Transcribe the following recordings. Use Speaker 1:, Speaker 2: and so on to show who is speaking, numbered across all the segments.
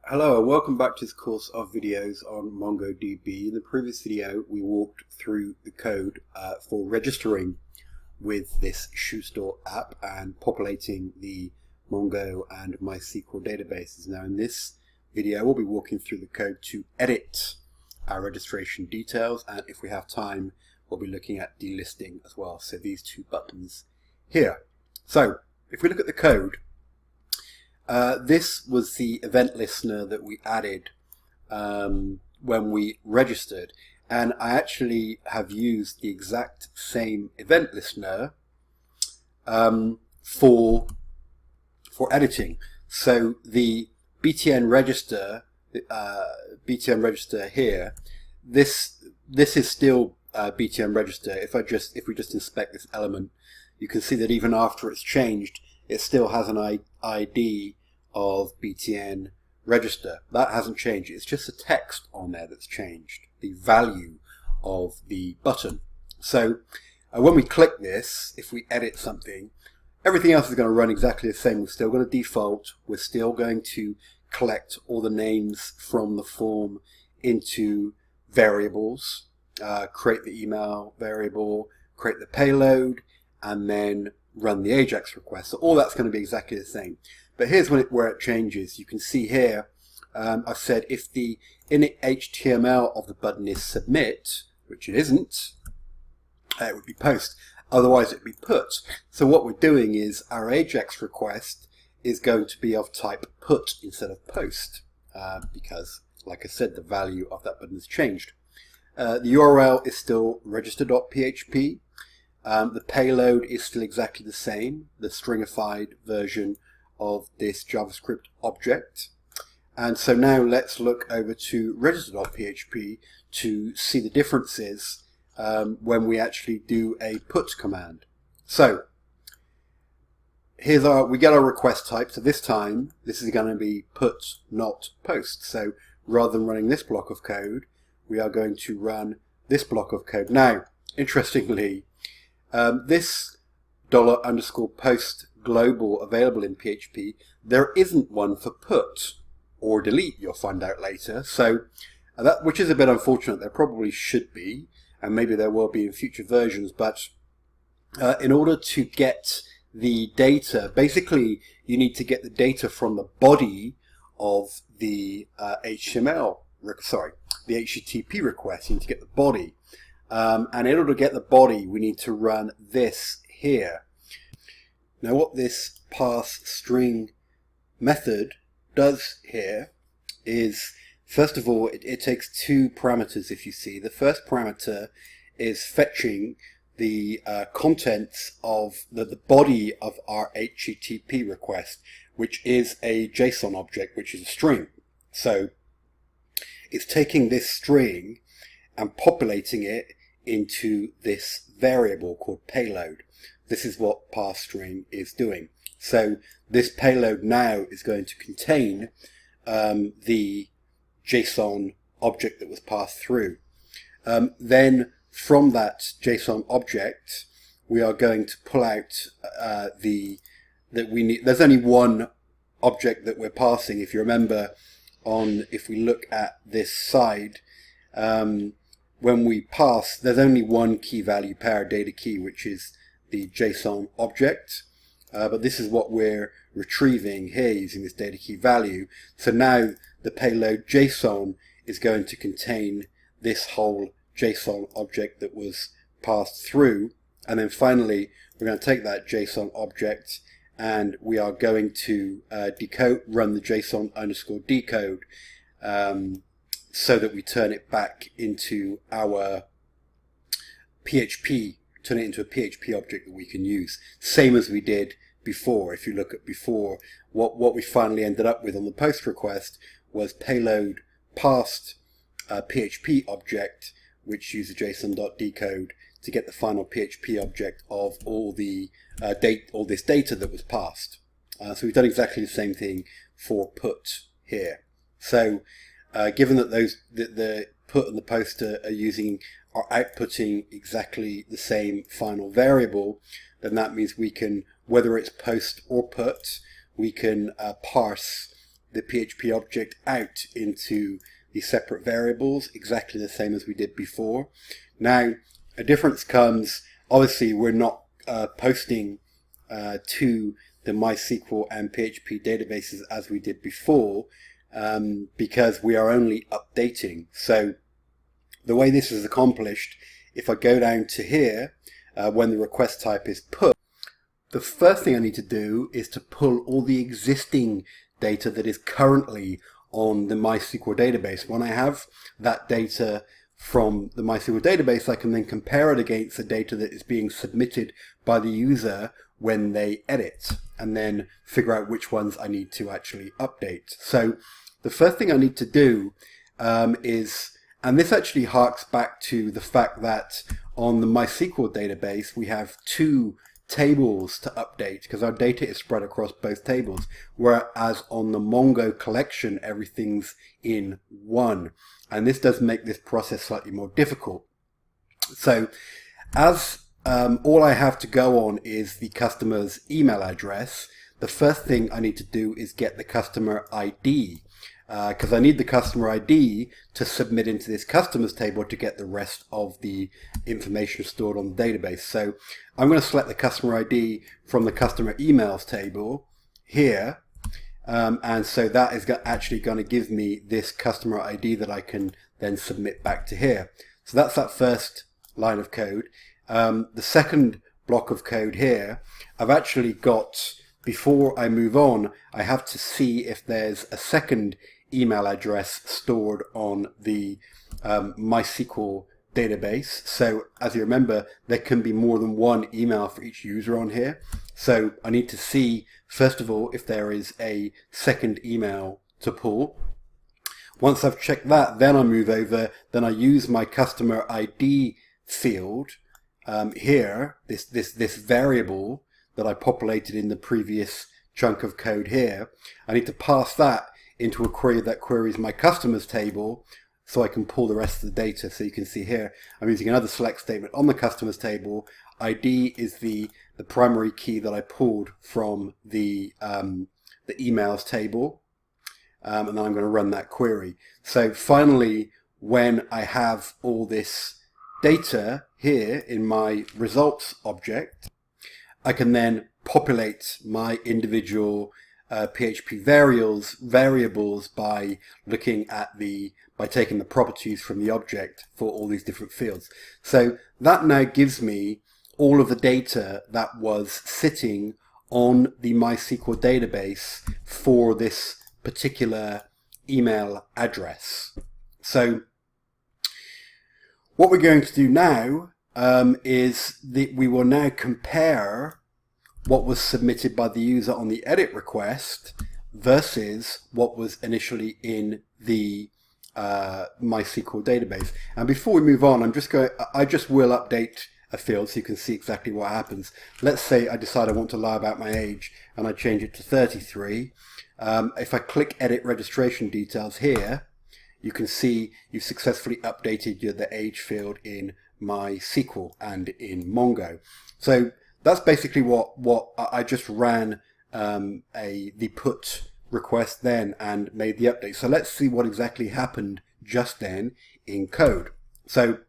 Speaker 1: Hello and welcome back to this course of videos on MongoDB. In the previous video we walked through the code for registering with this ShoeStore app and populating the Mongo and MySQL databases. Now in this video we'll be walking through the code to edit our registration details, and if we have time we'll be looking at delisting as well, so these two buttons here. So if we look at the code, this was the event listener that we added when we registered, and I actually have used the exact same event listener for editing. So the BTN register, here, this is still BTN register. If we just inspect this element, you can see that even after it's changed, it still has an ID of BTN register. That hasn't changed. It's just the text on there that's changed, the value of the button. So when we click this, if we edit something, everything else is going to run exactly the same. We're still going to default. We're still going to collect all the names from the form into variables, create the email variable, create the payload, and then run the AJAX request. So all that's going to be exactly the same. But here's where it changes. You can see here, I've said if the init HTML of the button is submit, which it isn't, it would be post. Otherwise it would be put. So what we're doing is our AJAX request is going to be of type put instead of post, because, like I said, the value of that button has changed. The URL is still register.php. The payload is still exactly the same, the stringified version of this JavaScript object. And so now let's look over to register.php to see the differences when we actually do a put command. So we get our request type. So this time this is going to be put, not post. So rather than running this block of code, we are going to run this block of code. Now, interestingly, this $_post global available in PHP, there isn't one for put or delete, you'll find out later. So which is a bit unfortunate. There probably should be, and maybe there will be in future versions, but in order to get the data, basically you need to get the data from the body of the the HTTP request. You need to get the body. And in order to get the body, we need to run this here. Now what this parse string method does here is, first of all, it takes two parameters, if you see. The first parameter is fetching the contents of the body of our HTTP request, which is a JSON object, which is a string. So it's taking this string and populating it into this variable called payload. This is what parseString is doing. So this payload now is going to contain the JSON object that was passed through. Then from that JSON object, we are going to pull out there's only one object that we're passing. If you remember, if we look at this side, when we pass, there's only one key value pair, data key, which is the JSON object. But this is what we're retrieving here using this data key value. So now the payload JSON is going to contain this whole JSON object that was passed through. And then finally, we're going to take that JSON object and we are going to run the JSON_decode so that we turn it back into our PHP, turn it into a PHP object that we can use. Same as we did before. If you look at before, what we finally ended up with on the post request was payload passed PHP object, which used the JSON.decode to get the final PHP object of all this data that was passed. So we've done exactly the same thing for put here. So given that the put and the post are outputting exactly the same final variable, then that means we can, whether it's post or put, we can parse the PHP object out into the separate variables, exactly the same as we did before. Now, a difference comes, obviously we're not posting to the MySQL and PHP databases as we did before, because we are only updating. So the way this is accomplished, if I go down to here, when the request type is put, the first thing I need to do is to pull all the existing data that is currently on the MySQL database. When I have that data from the MySQL database, I can then compare it against the data that is being submitted by the user when they edit, and then figure out which ones I need to actually update. So the first thing I need to do is, and this actually harks back to the fact that on the MySQL database we have two tables to update because our data is spread across both tables, whereas on the Mongo collection everything's in one, and this does make this process slightly more difficult. So as all I have to go on is the customer's email address, the first thing I need to do is get the customer ID, because I need the customer ID to submit into this customers table to get the rest of the information stored on the database. So I'm going to select the customer ID from the customer emails table here, and so that is actually going to give me this customer ID that I can then submit back to here. So that's that first line of code. The second block of code here, I've actually got, before I move on, I have to see if there's a second email address stored on the MySQL database. So as you remember, there can be more than one email for each user on here. So I need to see, first of all, if there is a second email to pull. Once I've checked that, then I move over, then I use my customer ID field here, this variable that I populated in the previous chunk of code here. I need to pass that into a query that queries my customers table so I can pull the rest of the data. So you can see here I'm using another select statement on the customers table. ID is the primary key that I pulled from the emails table, and then I'm going to run that query. So finally, when I have all this data here in my results object, I can then populate my individual PHP variables by looking at by taking the properties from the object for all these different fields. So that now gives me all of the data that was sitting on the MySQL database for this particular email address. So what we're going to do now is we will now compare what was submitted by the user on the edit request versus what was initially in the MySQL database. And before we move on, I just will update a field so you can see exactly what happens. Let's say I decide I want to lie about my age and I change it to 33. If I click edit registration details here, you can see you've successfully updated the age field in MySQL and in Mongo. So that's basically what I just ran the put request then and made the update. So let's see what exactly happened just then in code. So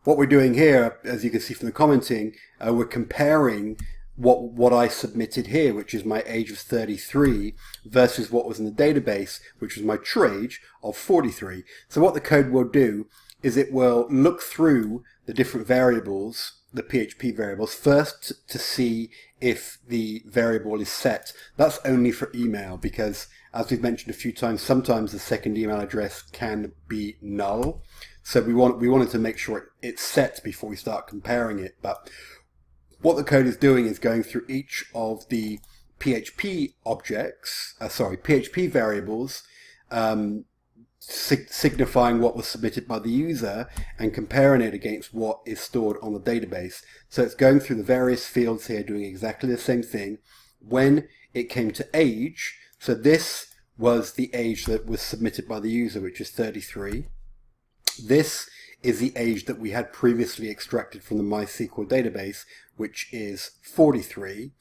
Speaker 1: what we're doing here, as you can see from the commenting, we're comparing what I submitted here, which is my age of 33, versus what was in the database, which was my true age of 43. So what the code will do is it will look through the different variables, the PHP variables, first to see if the variable is set. That's only for email because, as we've mentioned a few times, sometimes the second email address can be null. So we wanted to make sure it's set before we start comparing it. But what the code is doing is going through each of the PHP objects, PHP variables, signifying what was submitted by the user and comparing it against what is stored on the database. So it's going through the various fields here, doing exactly the same thing. When it came to age, so this was the age that was submitted by the user, which is 33. This is the age that we had previously extracted from the MySQL database, which is 43.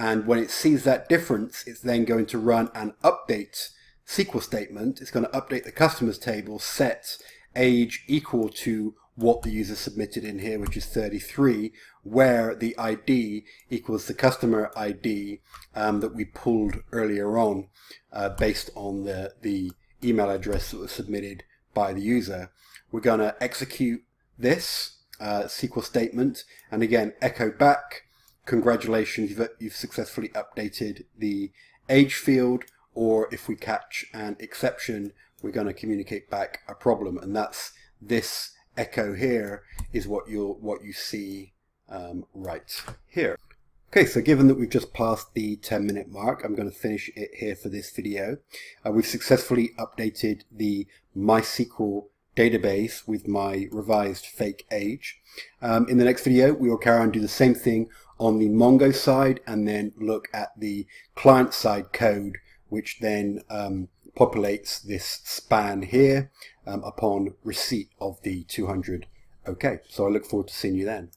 Speaker 1: And when it sees that difference, it's then going to run an update SQL statement. It's going to update the customers table, set age equal to what the user submitted in here, which is 33, where the ID equals the customer ID that we pulled earlier on based on the email address that was submitted by the user. We're going to execute this SQL statement and again echo back, congratulations, you've successfully updated the age field, or if we catch an exception, we're going to communicate back a problem, and that's this echo here is what you see right here. Okay, so given that we've just passed the 10-minute mark, I'm going to finish it here for this video. We've successfully updated the MySQL database with my revised fake age. In the next video, we will carry on and do the same thing on the Mongo side, and then look at the client-side code, which then populates this span here upon receipt of the 200. Okay, so I look forward to seeing you then.